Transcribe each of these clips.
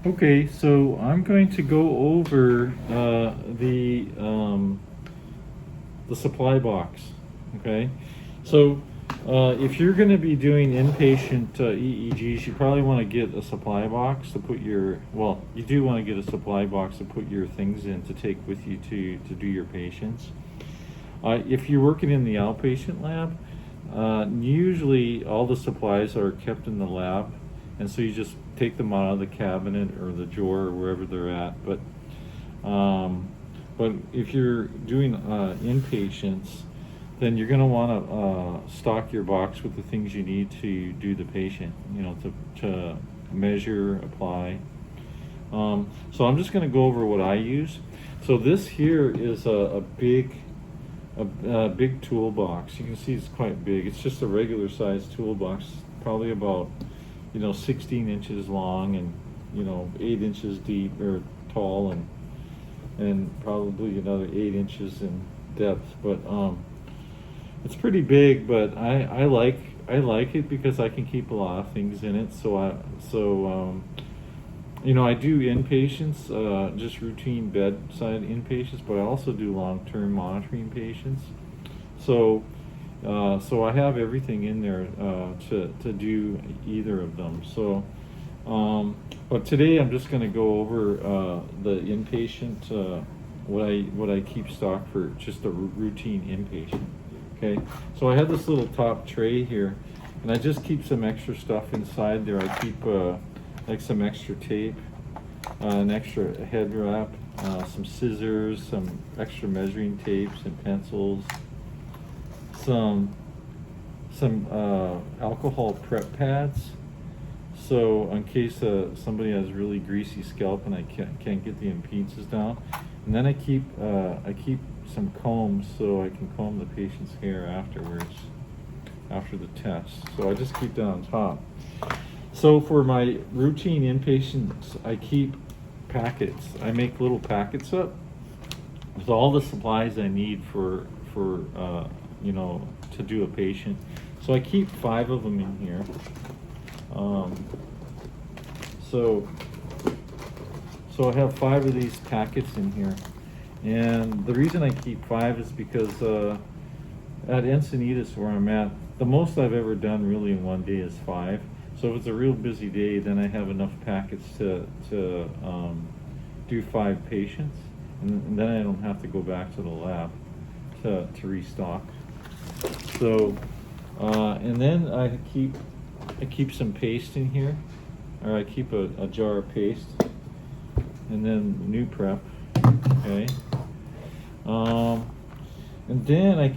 Okay, so I'm going to go over the supply box. Okay, so if you're going to be doing inpatient EEGs, you probably want to get a supply box to put your, well, you do want to get a supply box to put your things in to take with you to do your patients. If you're working in the outpatient lab, usually all the supplies are kept in the lab, and so you just take them out of the cabinet or the drawer or wherever they're at. But if you're doing inpatients, then you're going to want to stock your box with the things you need to do the patient, to measure, apply. So I'm just going to go over what I use. So this here is a big toolbox. You can see it's quite big. It's just a regular sized toolbox, probably about 16 inches long and 8 inches deep or tall, and probably another 8 inches in depth. But it's pretty big, but I like it because I can keep a lot of things in it. I do inpatients, just routine bedside inpatients, but I also do long-term monitoring patients. So I have everything in there to do either of them. But today I'm just going to go over the inpatient, what I keep stock for just a routine inpatient. Okay, so I have this little top tray here, and I just keep some extra stuff inside there. I keep like some extra tape, an extra head wrap, some scissors, some extra measuring tapes and pencils, some alcohol prep pads. So in case somebody has really greasy scalp and I can't get the impedances down, and then I keep some combs so I can comb the patient's hair afterwards, after the test. So I just keep that on top. So for my routine inpatients, I keep packets. I make little packets up with all the supplies I need for to do a patient. So I keep 5 of them in here. So I have 5 of these packets in here, and the reason I keep 5 is because at Encinitas, where I'm at, the most I've ever done really in one day is 5. So if it's a real busy day, then I have enough packets to do 5 patients, and then I don't have to go back to the lab to restock. So and then I keep some paste in here, or I keep a jar of paste, and then new prep. Okay. And then I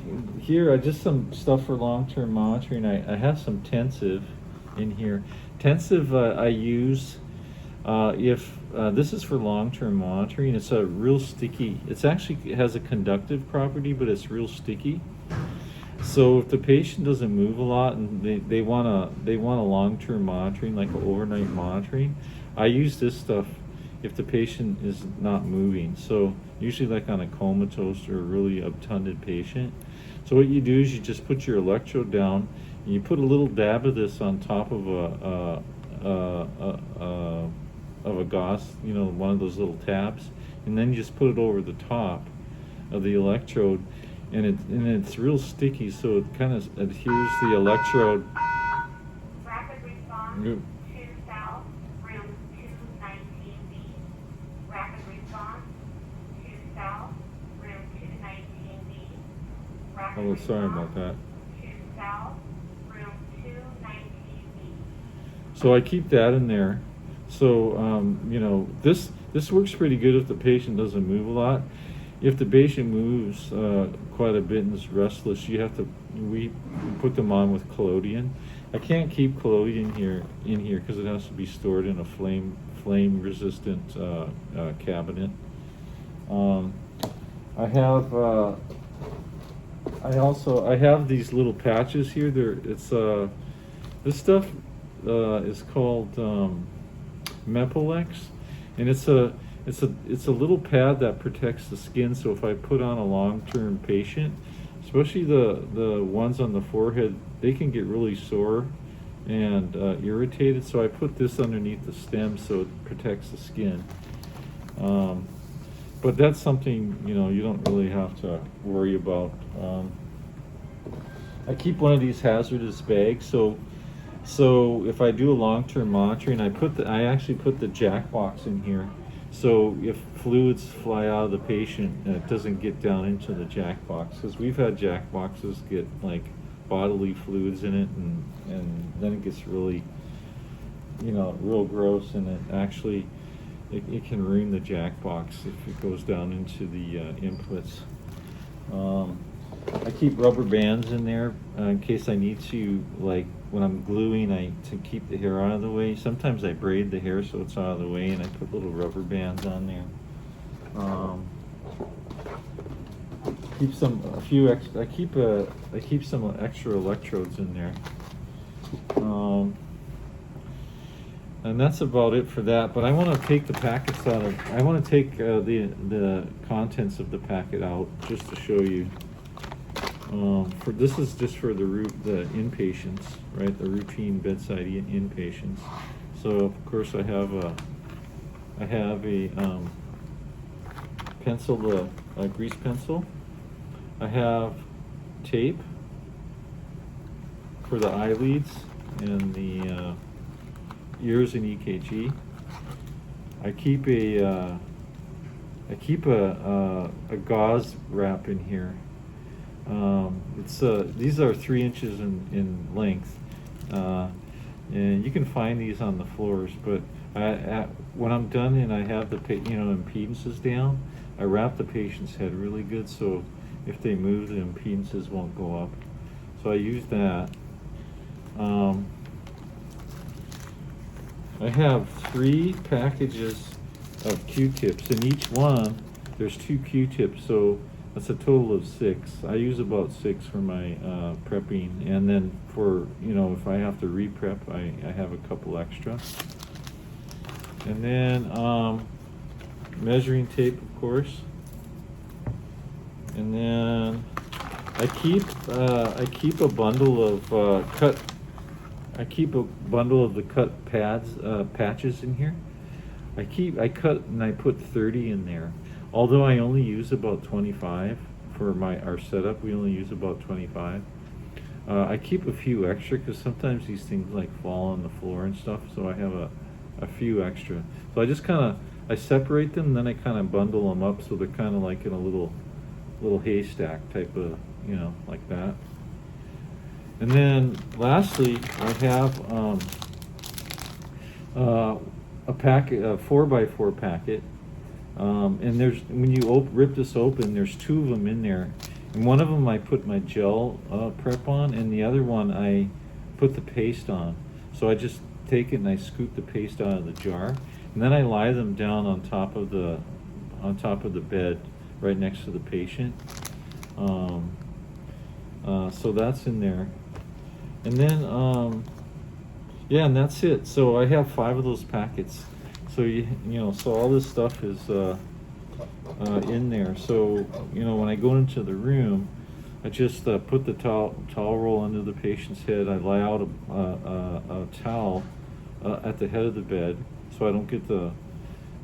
just some stuff for long-term monitoring. I have some Tensive in here. Tensive I use if this is for long-term monitoring. It's a real sticky. It has a conductive property, but it's real sticky. So if the patient doesn't move a lot and they want a long-term monitoring, like an overnight monitoring, I use this stuff if the patient is not moving. So usually like on a comatose or a really obtunded patient. So what you do is you just put your electrode down and you put a little dab of this on top of a gauze, one of those little tabs, and then you just put it over the top of the electrode, and it's real sticky, so it kind of adheres the electrode. Rapid response to south, room 219B. Rapid response to south, room 219B. Oh, sorry about that. To south, room 219B. So I keep that in there. So this works pretty good if the patient doesn't move a lot. If the patient moves quite a bit and is restless, we put them on with collodion. I can't keep collodion in here because it has to be stored in a flame resistant cabinet. I have these little patches here. This stuff is called Mepilex, and it's a little pad that protects the skin. So if I put on a long-term patient, especially the ones on the forehead, they can get really sore and irritated, so I put this underneath the stem so it protects the skin. But that's something, you know, you don't really have to worry about. I keep one of these hazardous bags, so if I do a long-term monitoring, I actually put the jack box in here, so if fluids fly out of the patient, it doesn't get down into the jack box, because we've had jack boxes get like bodily fluids in it, and then it gets really, you know, real gross, and it actually it can ruin the jack box if it goes down into the inputs. I keep rubber bands in there in case I need to, like when I'm gluing, to keep the hair out of the way. Sometimes I braid the hair so it's out of the way, and I put little rubber bands on there. I keep some extra electrodes in there. And that's about it for that. But I want to take the packets out of. I want to take the contents of the packet out just to show you. This is just for the inpatients, right? The routine bedside inpatients. So of course I have a pencil, a grease pencil. I have tape for the eyelids and the ears and EKG. I keep a gauze wrap in here. These are 3 inches in length, and you can find these on the floors. But when I'm done and I have the impedances down, I wrap the patient's head really good, so if they move, the impedances won't go up. So I use that. I have 3 packages of Q-tips, and each one there's 2 Q-tips, so that's a total of 6. I use about 6 for my prepping, and then for, if I have to re-prep, I have a couple extra. And then measuring tape, of course. And then I keep a bundle of the cut patches in here. I cut and I put 30 in there. Although I only use about 25 for our setup, we only use about 25. I keep a few extra because sometimes these things like fall on the floor and stuff, so I have a few extra. So I just I separate them, and then I kind of bundle them up so they're kind of like in a little haystack type of, like that. And then lastly, I have a packet, a 4x4 packet. And when you rip this open, there's 2 of them in there, and one of them I put my gel prep on, and the other one I put the paste on. So I just take it and I scoop the paste out of the jar, and then I lie them down on top of the bed right next to the patient. So that's in there, and then yeah, and that's it. So I have 5 of those packets. So so all this stuff is in there. So when I go into the room, I just put the towel roll under the patient's head. I lie out a towel at the head of the bed, so I don't get the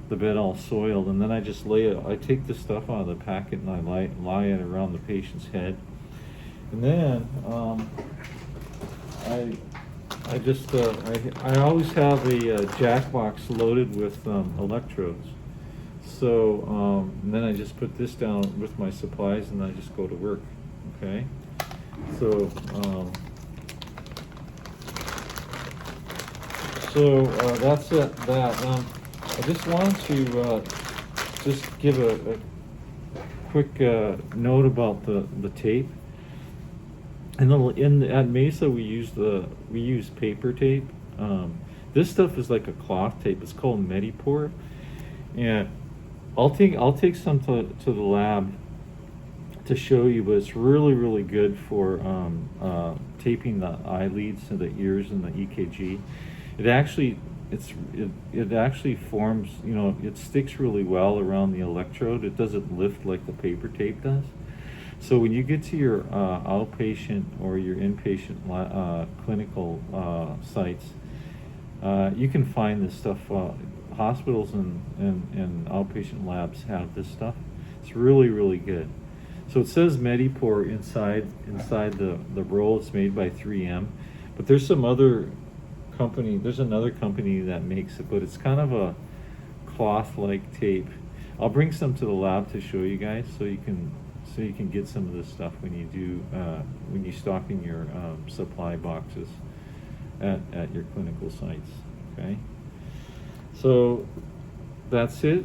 bed all soiled. And then I just I take the stuff out of the packet and I lie it around the patient's head. And then I always have a jack box loaded with electrodes. So and then I just put this down with my supplies, and I just go to work. Okay. So that's it. I just wanted to just give a quick note about the tape. And then at Mesa we use paper tape. This stuff is like a cloth tape. It's called Mediport, and I'll take some to the lab to show you. But it's really good for taping the eyelids and the ears and the EKG. It actually forms. It sticks really well around the electrode. It doesn't lift like the paper tape does. So when you get to your outpatient or your inpatient clinical sites, you can find this stuff. Hospitals and outpatient labs have this stuff. It's really, really good. So it says Medipore inside the roll. It's made by 3M, but there's some other company. There's another company that makes it, but it's kind of a cloth-like tape. I'll bring some to the lab to show you guys, so you can get some of this stuff when you stock in your supply boxes at your clinical sites. Okay. So that's it.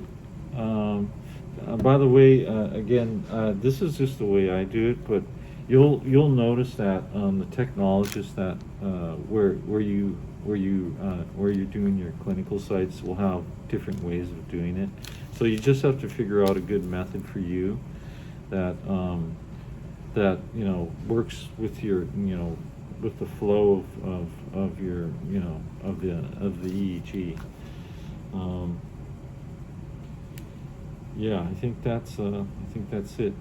By the way, again, this is just the way I do it, but you'll notice that the technologists that where you're doing your clinical sites will have different ways of doing it. So you just have to figure out a good method for you that works with your with the flow of your of the EEG. Yeah, I think that's it.